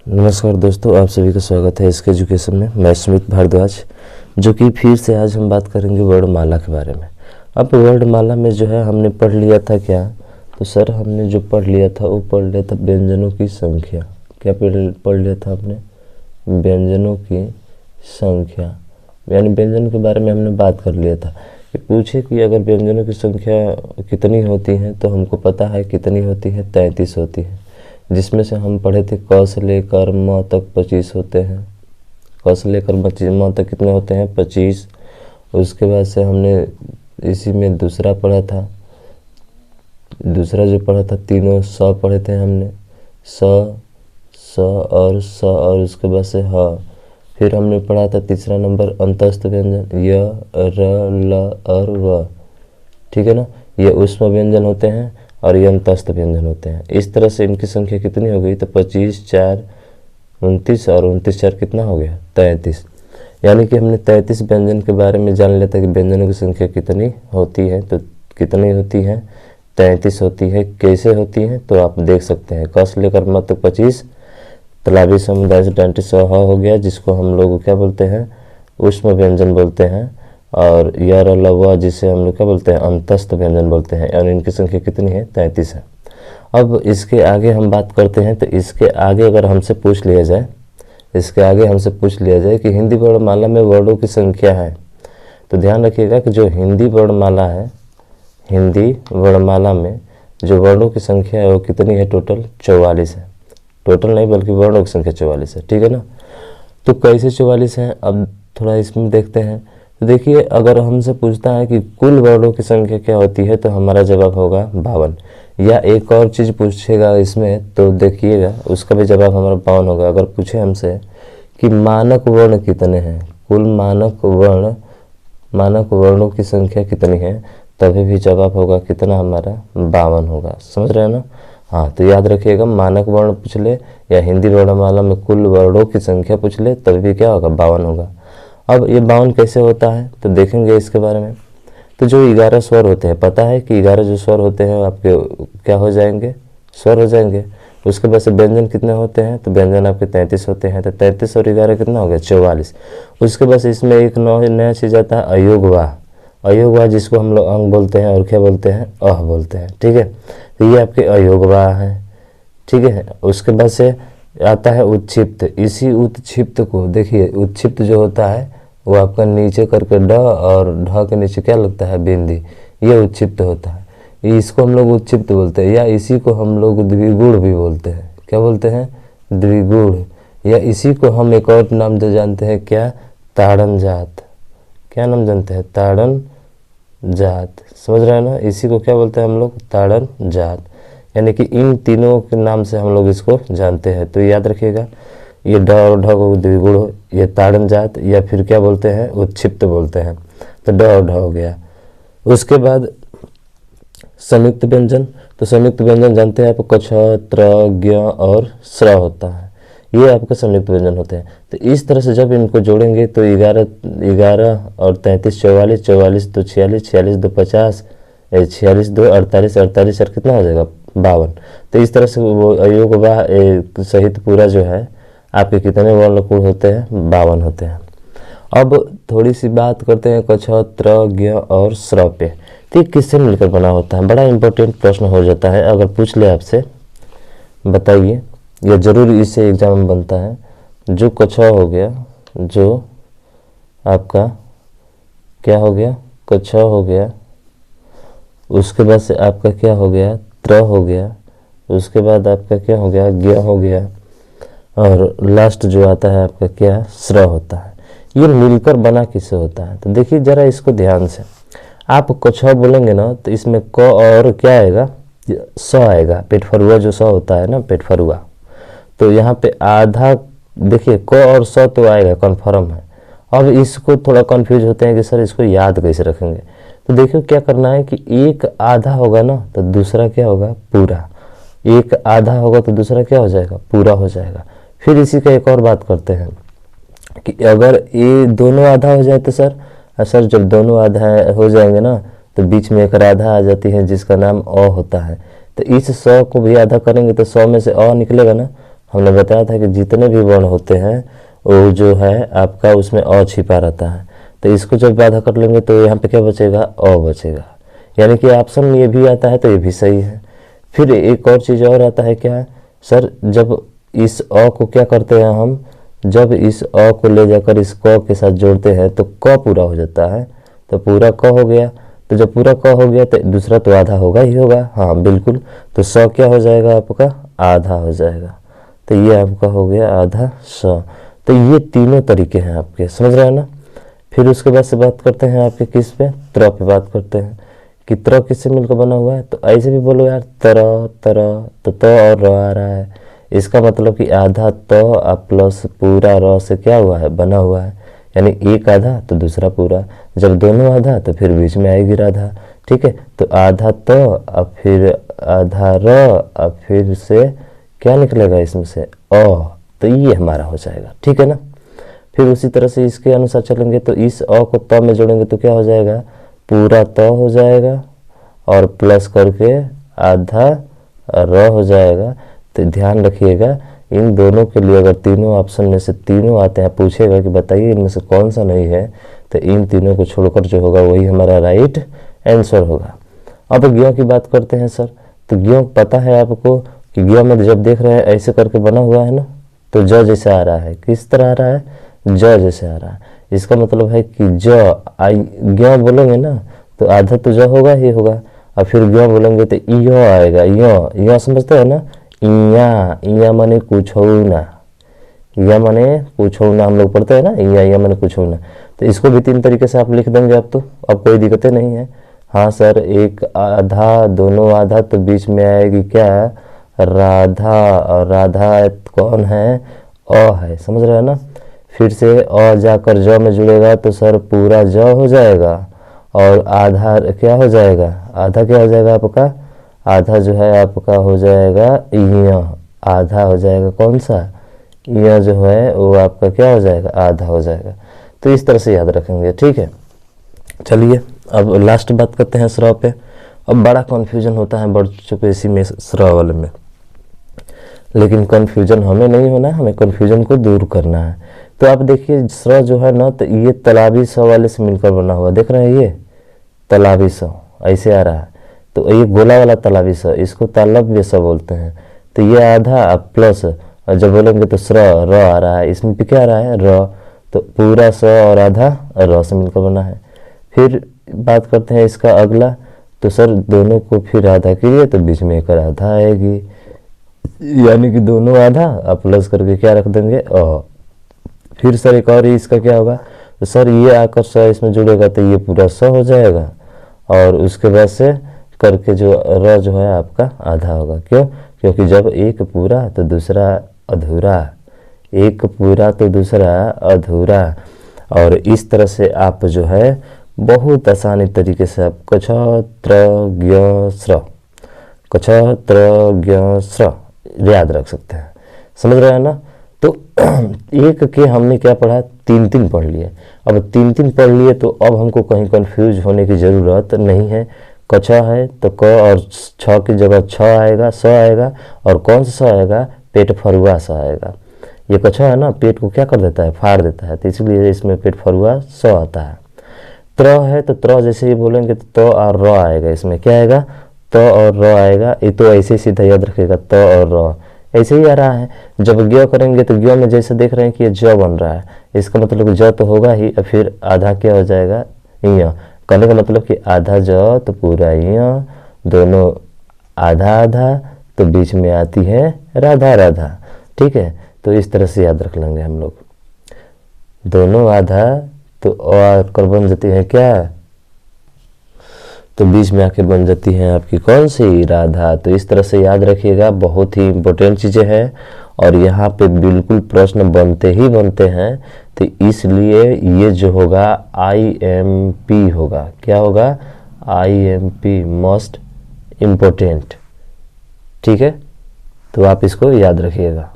नमस्कार दोस्तों, आप सभी का स्वागत है इसके एजुकेशन में। मैं सुमित भारद्वाज, जो कि फिर से आज हम बात करेंगे वर्णमाला के बारे में। अब वर्णमाला में जो है हमने पढ़ लिया था क्या, तो सर हमने जो पढ़ लिया था वो पढ़ लिया था व्यंजनों की संख्या। क्या पढ़ लिया था हमने? व्यंजनों की संख्या, यानी व्यंजन के बारे में हमने बात कर लिया था कि पूछे कि अगर व्यंजनों की संख्या कितनी होती है, तो हमको पता है कितनी होती है, 33 होती है। जिसमें से हम पढ़े थे क से लेकर म तक 25 होते हैं। क से लेकर म तक कितने होते हैं? 25। उसके बाद से हमने इसी में दूसरा पढ़ा था, दूसरा जो पढ़ा था तीनों स पढ़े थे हमने, स और उसके बाद से ह। फिर हमने पढ़ा था तीसरा नंबर अंतस्थ व्यंजन, य र ल और व। ठीक है ना, ये ऊष्म व्यंजन होते हैं और ये अंतस्थ व्यंजन होते हैं। इस तरह से इनकी संख्या कितनी हो गई? तो 25 4 29 और 29 4 कितना हो गया? 33। यानी कि हमने 33 व्यंजन के बारे में जान लिया था कि व्यंजनों की संख्या कितनी होती है। तो कितनी होती है? 33 होती है। कैसे होती है तो आप देख सकते हैं। क से लेकर म तक 25, तालव्य समुदाय से 33 हो गया, जिसको हम लोग क्या बोलते हैं? ऊष्म व्यंजन बोलते हैं। और य र ल व जिसे हम लोग क्या बोलते हैं? अंतस्थ व्यंजन बोलते हैं। और इनकी संख्या कितनी है? 33 है। अब इसके आगे हम बात करते हैं। तो इसके आगे अगर हमसे पूछ लिया जाए, कि हिंदी वर्णमाला में वर्णों की संख्या है, तो ध्यान रखिएगा कि जो हिंदी वर्णमाला है, हिंदी वर्णमाला में जो वर्णों की संख्या है वो कितनी है? टोटल 44 है। टोटल नहीं बल्कि वर्णों की संख्या 44 है। ठीक है ना। तो कैसे 44 है, अब थोड़ा इसमें देखते हैं। तो देखिए, अगर हमसे पूछता है कि कुल वर्णों की संख्या क्या होती है, तो हमारा जवाब होगा 52। या एक और चीज़ पूछेगा इसमें, तो देखिएगा उसका भी जवाब हमारा 52 होगा। अगर पूछे हमसे कि मानक वर्ण कितने हैं, कुल मानक वर्णों की संख्या कितनी है, तभी भी जवाब होगा कितना? हमारा 52 होगा। समझ रहे हैं ना। हाँ, तो याद रखिएगा, मानक वर्ण पूछ ले या हिंदी वर्णमाला में कुल वर्णों की संख्या पूछ ले, तभी भी क्या होगा? 52 होगा। अब ये 52 कैसे होता है तो देखेंगे इसके बारे में। तो जो 11 स्वर होते हैं, पता है कि 11 जो स्वर होते हैं आपके क्या हो जाएंगे? स्वर हो जाएंगे। उसके बाद से व्यंजन कितने होते हैं? तो व्यंजन आपके 33 होते हैं। तो 33 और 11 कितना हो गया? 44। उसके बाद इसमें एक नया चीज़ आता है, अयोगवाह। अयोगवाह जिसको हम लोग अंग बोलते हैं और क्या बोलते हैं? अह बोलते हैं। ठीक है, तो ये आपके अयोगवाह हैं। ठीक है, उसके बाद से आता है उत्क्षिप्त। इसी उत्क्षिप्त को देखिए, उत्क्षिप्त जो होता है वो आपका नीचे करके ड और ढ के नीचे क्या लगता है? बिंदी। ये उत्क्षिप्त होता है। इसको हम लोग उत्क्षिप्त बोलते हैं, या इसी को हम लोग द्विगुण भी बोलते हैं। क्या बोलते हैं? द्विगुण। या इसी को हम एक और नाम जो जानते हैं, क्या? ताड़न जात। क्या नाम जानते हैं? ताड़न जात। समझ रहे हैं ना। इसी को क्या बोलते हैं हम लोग? ताड़न जात। यानी कि इन तीनों के नाम से हम लोग इसको जानते हैं। तो याद रखिएगा, ये ढ और ढ को द्विगुण, ये ताड़न जात, या फिर क्या बोलते हैं? उत्क्षिप्त बोलते हैं। तो ड और ढ हो गया। उसके बाद संयुक्त व्यंजन। तो संयुक्त व्यंजन जानते हैं आप, क छ त्र ज्ञ और स्र होता है। ये आपके संयुक्त व्यंजन होते हैं। तो इस तरह से जब इनको जोड़ेंगे तो 11 और 33 44, 44 2 46, 46 2 50, 46 2 48, 48 और कितना हो जाएगा? 52। तो इस तरह से वो अयोगवाह सहित पूरा जो है आपके कितने वर्णकुल होते हैं? 52 होते हैं। अब थोड़ी सी बात करते हैं क छ त्र ज्ञ और स्र पे। तो ये किससे मिलकर बना होता है? बड़ा इंपॉर्टेंट प्रश्न हो जाता है। अगर पूछ ले आपसे, बताइए, यह जरूर इससे एग्जाम में बनता है। जो क छ हो गया, जो आपका क्या हो गया? क छ हो गया। उसके बाद से आपका क्या हो गया? त्र हो गया। उसके बाद आपका क्या हो गया? ज्ञ हो गया। और लास्ट जो आता है आपका क्या? स्र होता है। ये मिलकर बना किससे होता है? तो देखिए जरा इसको ध्यान से। आप क छ बोलेंगे ना, तो इसमें क और क्या आएगा? स आएगा। पेट फरुआ जो स होता है ना, पेट फरुआ। तो यहाँ पे आधा देखिए, क और स तो आएगा, कन्फर्म है। अब इसको थोड़ा कंफ्यूज होते हैं कि सर इसको याद कैसे रखेंगे। तो देखिए क्या करना है कि एक आधा होगा ना, तो दूसरा क्या होगा? पूरा। एक आधा होगा तो दूसरा क्या हो जाएगा? पूरा हो जाएगा। फिर इसी का एक और बात करते हैं कि अगर ये दोनों आधा हो जाए तो सर जब दोनों आधा हो जाएंगे ना, तो बीच में एक राधा आ जाती है जिसका नाम अ होता है। तो इस 100 को भी आधा करेंगे तो 100 में से अ निकलेगा ना। हमने बताया था कि जितने भी वर्ण होते हैं वो जो है आपका उसमें अ छिपा रहता है। तो इसको जब बाधा कर लेंगे तो यहाँ पे क्या बचेगा, अ बचेगा। यानी कि ऑप्शन में ये भी आता है तो ये भी सही है। फिर एक और चीज़ और आता है क्या सर, जब इस अ को क्या करते हैं हम, जब इस अ को ले जाकर इस क के साथ जोड़ते हैं तो क पूरा हो जाता है, तो पूरा क हो गया। तो जब पूरा क हो गया तो दूसरा तो आधा होगा ही होगा, हाँ बिल्कुल। तो 100 क्या हो जाएगा आपका, आधा हो जाएगा। तो ये आपका हो गया आधा 100। तो ये तीनों तरीके हैं आपके, समझ रहे हैं ना। फिर उसके बाद से बात करते हैं आपके किस पे, त्र पे बात करते हैं कि त्र किससे मिलकर बना हुआ है। तो ऐसे भी बोलो यार, तरह तरह, तो त और र आ रहा है, इसका मतलब कि आधा त प्लस पूरा र से क्या हुआ है, बना हुआ है। यानी एक आधा तो दूसरा पूरा, जब दोनों आधा तो फिर बीच में आएगी राधा। ठीक है, तो आधा त अब फिर आधा र, अब फिर से क्या निकलेगा इसमें से, अ। तो ये हमारा हो जाएगा, ठीक है ना। फिर उसी तरह से इसके अनुसार चलेंगे तो इस अ को त में जोड़ेंगे तो क्या हो जाएगा, पूरा त हो जाएगा और प्लस करके आधा र हो जाएगा। तो ध्यान रखिएगा इन दोनों के लिए अगर तीनों ऑप्शन में से तीनों आते हैं, पूछेगा कि बताइए इनमें से कौन सा नहीं है, तो इन तीनों को छोड़कर जो होगा वही हमारा राइट आंसर होगा। अब ज्ञ की बात करते हैं सर। तो ज्ञ पता है आपको कि ज्ञ में जब देख रहे हैं ऐसे करके बना हुआ है ना, तो ज जैसे आ रहा है, किस तरह आ रहा है, ज जैसे आ रहा है। इसका मतलब है कि ज्ञ बोलेंगे ना तो आधा तो ज होगा ही होगा, और फिर ज्ञ बोलेंगे तो य आएगा, य समझते हैं ना, इया माने कुछ हो ना, या माने कुछ हो ना, हम लोग पढ़ते हैं ना, या माने कुछ हो ना। तो इसको भी 3 तरीके से आप लिख देंगे अब तो, अब कोई दिक्कतें नहीं है। हाँ सर, एक आधा, दोनों आधा, तो बीच में आएगी क्या, राधा, और राधा कौन है, अ है, समझ रहे हैं ना। फिर से अ जाकर ज में जुड़ेगा तो सर पूरा ज हो जाएगा, और आधा क्या हो जाएगा, आधा क्या हो जाएगा आपका, आधा जो है आपका हो जाएगा य, आधा हो जाएगा कौन सा, य जो है वो आपका क्या हो जाएगा, आधा हो जाएगा। तो इस तरह से याद रखेंगे, ठीक है। चलिए अब लास्ट बात करते हैं स्र पे। अब बड़ा कन्फ्यूजन होता है बच्चों को इसी में, स्र वाले में, लेकिन कन्फ्यूजन हमें नहीं होना है, हमें कन्फ्यूजन को दूर करना है। तो आप देखिए स्र जो है ना, तो ये तालाबी स वाले से मिलकर बना हुआ, देख रहे हैं, ये तालाबी स ऐसे आ रहा है। तो ये गोला वाला तालाबी स, इसको तालव्य स बोलते हैं। तो ये आधा प्लस, और जब बोलेंगे तो स्र र आ रहा है, इसमें भी क्या आ रहा है, र। तो पूरा स और आधा र से मिलकर बना है। फिर बात करते हैं इसका अगला। तो सर दोनों को फिर आधा कीजिए तो बीच में एक आधा आएगी, यानी कि दोनों आधा अब प्लस करके क्या रख देंगे, अ। फिर सर एक और इसका क्या होगा, तो सर ये आकर स इसमें जुड़ेगा तो ये पूरा स हो जाएगा, और उसके बाद से करके जो र जो है आपका आधा होगा। क्यों, क्योंकि जब एक पूरा तो दूसरा अधूरा, एक पूरा तो दूसरा अधूरा। और इस तरह से आप जो है बहुत आसानी तरीके से आप कछ त्र ज्ञ स्र, कछ त्र ज्ञ स्र याद रख सकते हैं, समझ रहे हैं ना। तो एक के हमने क्या पढ़ा, 3 पढ़ लिए। अब 3 पढ़ लिए तो अब हमको कहीं कंफ्यूज होने की ज़रूरत नहीं है। कछ है तो क और छ की जगह छ आएगा, स आएगा, और कौन सा स आएगा, पेट फरुआ स आएगा। ये कछ है ना, पेट को क्या कर देता है, फाड़ देता है, तो इसलिए इसमें पेट फरुआ स आता है। त्र है तो त्र जैसे ही बोलेंगे तो और र आएगा, इसमें क्या आएगा, त और र आएगा। ये तो ऐसे ही सीधा याद रखेगा, त और र ऐसे ही आ रहा है। जब ज्ञ करेंगे तो ज्ञ में जैसे देख रहे हैं कि ये ज बन रहा है, इसका मतलब ज तो होगा ही, और फिर आधा क्या हो जाएगा, य। कहने का मतलब कि आधा ज तो पूरा य, दोनों आधा आधा, तो बीच में आती है राधा राधा, ठीक है। तो इस तरह से याद रख लेंगे हम लोग, दोनों आधा तो आकर बन जाती है क्या, तो बीच में आके बन जाती है आपकी कौन सी, राधा। तो इस तरह से याद रखिएगा, बहुत ही इंपॉर्टेंट चीज़ें हैं, और यहाँ पे बिल्कुल प्रश्न बनते ही बनते हैं। तो इसलिए ये जो होगा IMP होगा, क्या होगा, IMP, मोस्ट इम्पोर्टेंट, ठीक है। तो आप इसको याद रखिएगा।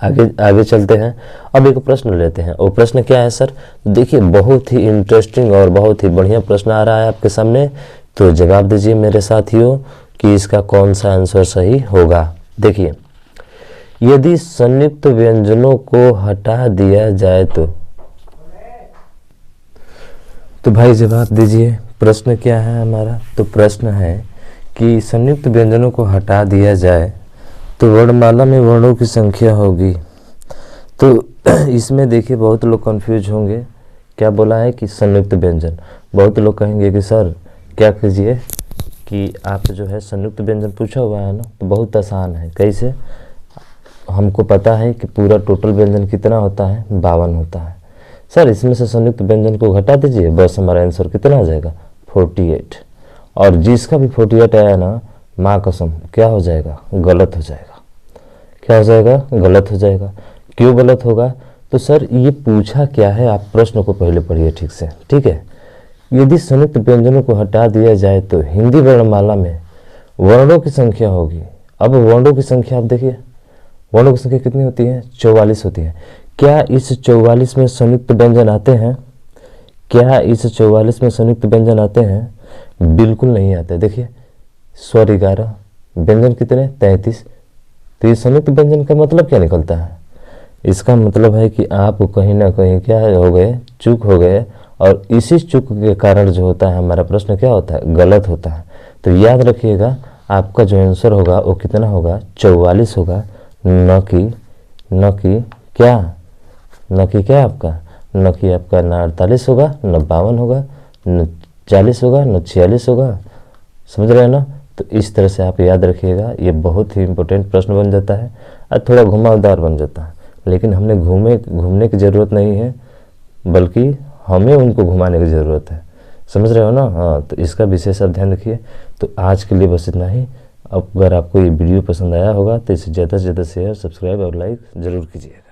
आगे चलते हैं। अब एक प्रश्न लेते हैं। वो प्रश्न क्या है सर, देखिए बहुत ही इंटरेस्टिंग और बहुत ही बढ़िया प्रश्न आ रहा है आपके सामने। तो जवाब दीजिए मेरे साथियों कि इसका कौन सा आंसर सही होगा। देखिए यदि संयुक्त व्यंजनों को हटा दिया जाए तो भाई जवाब दीजिए। प्रश्न क्या है हमारा? तो प्रश्न है कि संयुक्त व्यंजनों को हटा दिया जाए तो वर्णमाला में वर्णों की संख्या होगी। तो इसमें देखिए बहुत लोग कंफ्यूज होंगे। क्या बोला है कि संयुक्त व्यंजन, बहुत लोग कहेंगे कि सर क्या कीजिए कि आप जो है संयुक्त व्यंजन पूछा हुआ है ना, तो बहुत आसान है। कैसे? हमको पता है कि पूरा टोटल व्यंजन कितना होता है, 52 होता है। सर इसमें से संयुक्त व्यंजन को घटा दीजिए, बस हमारा आंसर कितना आ जाएगा? 48। और जिसका भी 48 आया ना, माँ कसम क्या हो जाएगा? गलत हो जाएगा। क्या हो जाएगा? गलत हो जाएगा। क्यों गलत होगा? तो सर ये पूछा क्या है, आप प्रश्न को पहले पढ़िए ठीक से, ठीक है। यदि संयुक्त व्यंजनों को हटा दिया जाए तो हिंदी वर्णमाला में वर्णों की संख्या होगी। अब वर्णों की संख्या आप देखिए, वर्णों की संख्या कितनी होती है? 44 होती है। क्या इस 44 में संयुक्त व्यंजन आते हैं? क्या इस 44 में संयुक्त व्यंजन आते हैं? बिल्कुल नहीं आते। देखिए स्वर 11, व्यंजन कितने? 33। तो ये संयुक्त व्यंजन का मतलब क्या निकलता है? इसका मतलब है कि आप कहीं ना कहीं क्या हो गए, चूक हो गए, और इसी चूक के कारण जो होता है हमारा प्रश्न क्या होता है? गलत होता है। तो याद रखिएगा आपका जो आंसर होगा वो कितना होगा? 44 होगा, न कि क्या आपका? न कि आपका न 48 होगा, न 52 होगा, न 40 होगा, न 46 होगा। समझ रहे हैं ना? तो इस तरह से आप याद रखिएगा। ये बहुत ही इंपॉर्टेंट प्रश्न बन जाता है और थोड़ा घुमावदार बन जाता है, लेकिन हमने घूमने की ज़रूरत नहीं है, बल्कि हमें उनको घुमाने की ज़रूरत है। समझ रहे हो ना? हाँ, तो इसका विशेष आप ध्यान रखिए। तो आज के लिए बस इतना ही। अब अगर आपको ये वीडियो पसंद आया होगा तो इसे ज़्यादा से ज़्यादा शेयर, सब्सक्राइब और लाइक ज़रूर कीजिएगा।